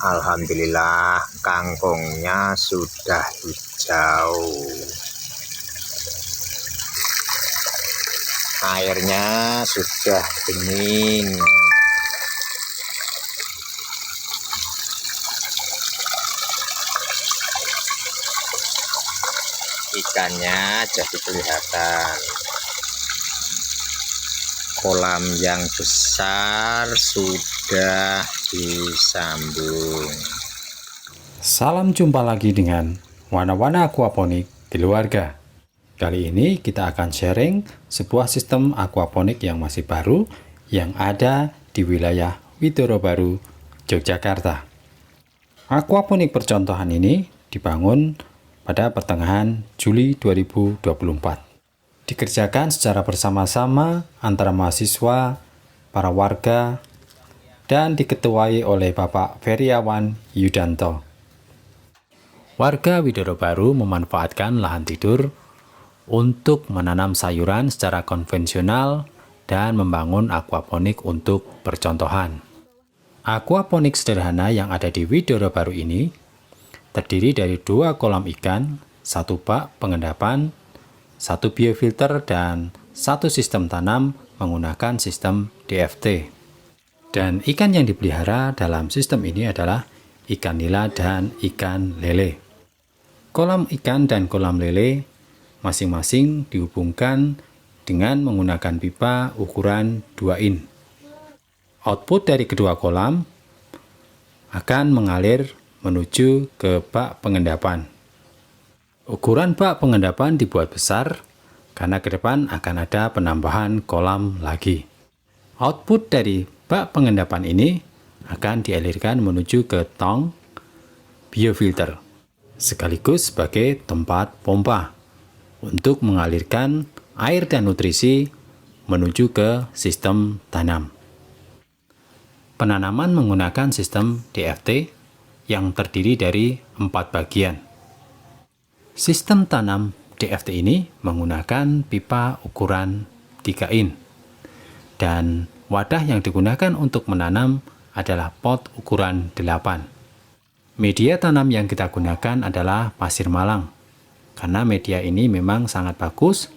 Alhamdulillah kangkungnya sudah hijau. Airnya sudah bening. Ikannya jadi kelihatan. Kolam yang besar sudah disambung. Salam jumpa lagi dengan Wana-Wana Aquaponik Keluarga. Kali ini kita akan sharing sebuah sistem aquaponik yang masih baru yang ada di wilayah Widoro Baru, Yogyakarta. Aquaponik percontohan ini dibangun pada pertengahan Juli 2024. Dikerjakan secara bersama-sama antara mahasiswa, para warga, dan diketuai oleh Bapak Feriawan Yudanto. Warga Widoro Baru memanfaatkan lahan tidur untuk menanam sayuran secara konvensional dan membangun aquaponik untuk percontohan. Aquaponik sederhana yang ada di Widoro Baru ini terdiri dari 2 kolam ikan, 1 bak pengendapan, 1 biofilter, dan 1 sistem tanam menggunakan sistem DFT. Dan ikan yang dipelihara dalam sistem ini adalah ikan nila dan ikan lele. Kolam ikan dan kolam lele masing-masing dihubungkan dengan menggunakan pipa ukuran 2 in. Output dari kedua kolam akan mengalir menuju ke bak pengendapan. Ukuran bak pengendapan dibuat besar karena ke depan akan ada penambahan kolam lagi. Output dari bak pengendapan ini akan dialirkan menuju ke tong biofilter, sekaligus sebagai tempat pompa untuk mengalirkan air dan nutrisi menuju ke sistem tanam. Penanaman menggunakan sistem DFT yang terdiri dari 4 bagian. Sistem tanam DFT ini menggunakan pipa ukuran 3 in dan wadah yang digunakan untuk menanam adalah pot ukuran 8. Media tanam yang kita gunakan adalah pasir malang, karena media ini memang sangat bagus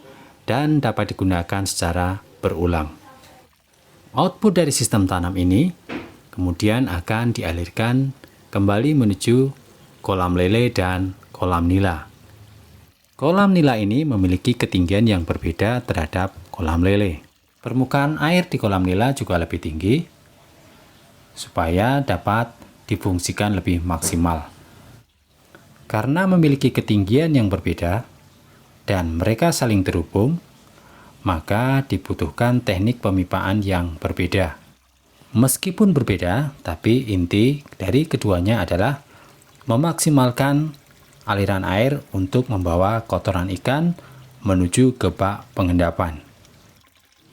dan dapat digunakan secara berulang. Output dari sistem tanam ini kemudian akan dialirkan kembali menuju kolam lele dan kolam nila. Kolam nila ini memiliki ketinggian yang berbeda terhadap kolam lele. Permukaan air di kolam nila juga lebih tinggi supaya dapat difungsikan lebih maksimal. Karena memiliki ketinggian yang berbeda dan mereka saling terhubung, maka dibutuhkan teknik pemipaan yang berbeda. Meskipun berbeda, tapi inti dari keduanya adalah memaksimalkan aliran air untuk membawa kotoran ikan menuju ke bak pengendapan.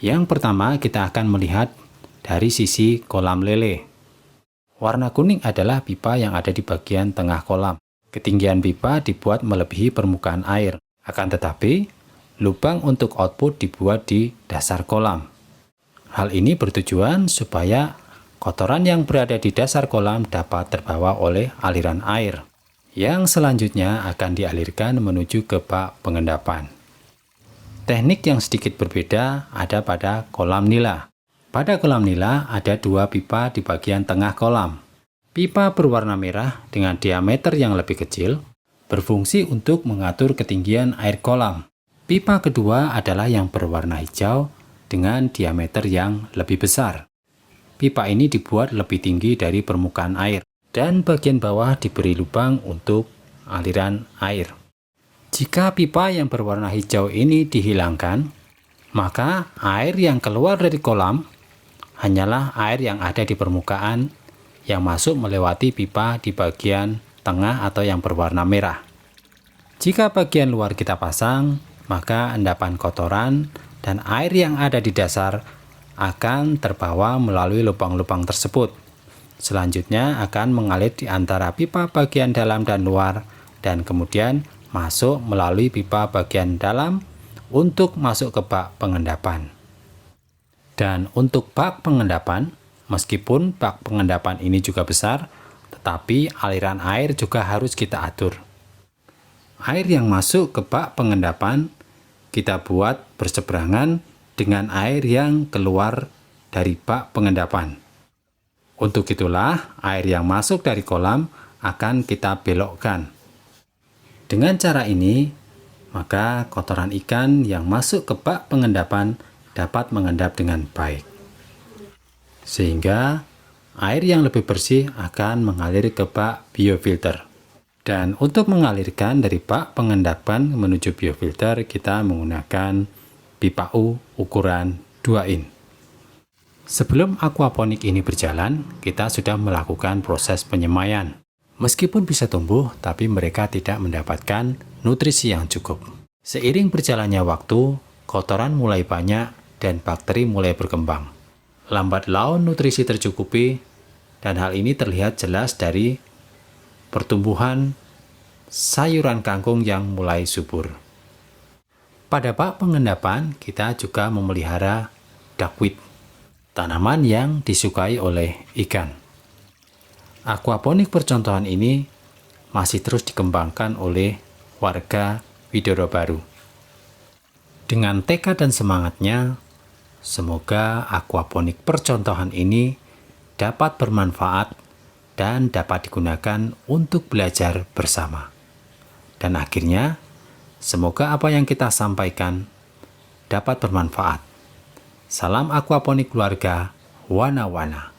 Yang pertama, kita akan melihat dari sisi kolam lele. Warna kuning adalah pipa yang ada di bagian tengah kolam. Ketinggian pipa dibuat melebihi permukaan air. Akan tetapi, lubang untuk output dibuat di dasar kolam. Hal ini bertujuan supaya kotoran yang berada di dasar kolam dapat terbawa oleh aliran air, yang selanjutnya akan dialirkan menuju ke bak pengendapan. Teknik yang sedikit berbeda ada pada kolam nila. Pada kolam nila ada 2 pipa di bagian tengah kolam. Pipa berwarna merah dengan diameter yang lebih kecil berfungsi untuk mengatur ketinggian air kolam. Pipa kedua adalah yang berwarna hijau dengan diameter yang lebih besar. Pipa ini dibuat lebih tinggi dari permukaan air dan bagian bawah diberi lubang untuk aliran air. Jika pipa yang berwarna hijau ini dihilangkan, maka air yang keluar dari kolam hanyalah air yang ada di permukaan yang masuk melewati pipa di bagian tengah atau yang berwarna merah. Jika bagian luar kita pasang, maka endapan kotoran dan air yang ada di dasar akan terbawa melalui lubang-lubang tersebut. Selanjutnya akan mengalir di antara pipa bagian dalam dan luar dan kemudian masuk melalui pipa bagian dalam untuk masuk ke bak pengendapan. Dan untuk bak pengendapan, meskipun bak pengendapan ini juga besar, tapi aliran air juga harus kita atur. Air yang masuk ke bak pengendapan kita buat berseberangan dengan air yang keluar dari bak pengendapan. Untuk itulah air yang masuk dari kolam akan kita belokkan. Dengan cara ini, maka kotoran ikan yang masuk ke bak pengendapan dapat mengendap dengan baik. Sehingga air yang lebih bersih akan mengalir ke bak biofilter. Dan untuk mengalirkan dari bak pengendapan menuju biofilter, kita menggunakan pipa U ukuran 2 in. Sebelum aquaponik ini berjalan, kita sudah melakukan proses penyemaian. Meskipun bisa tumbuh, tapi mereka tidak mendapatkan nutrisi yang cukup. Seiring berjalannya waktu, kotoran mulai banyak dan bakteri mulai berkembang. Lambat laun nutrisi tercukupi, dan hal ini terlihat jelas dari pertumbuhan sayuran kangkung yang mulai subur. Pada bak pengendapan, kita juga memelihara duckweed, tanaman yang disukai oleh ikan. Aquaponik percontohan ini masih terus dikembangkan oleh warga Widoro Baru. Dengan tekad dan semangatnya, semoga aquaponik percontohan ini dapat bermanfaat dan dapat digunakan untuk belajar bersama. Dan akhirnya, semoga apa yang kita sampaikan dapat bermanfaat. Salam aquaponik keluarga Wana-Wana.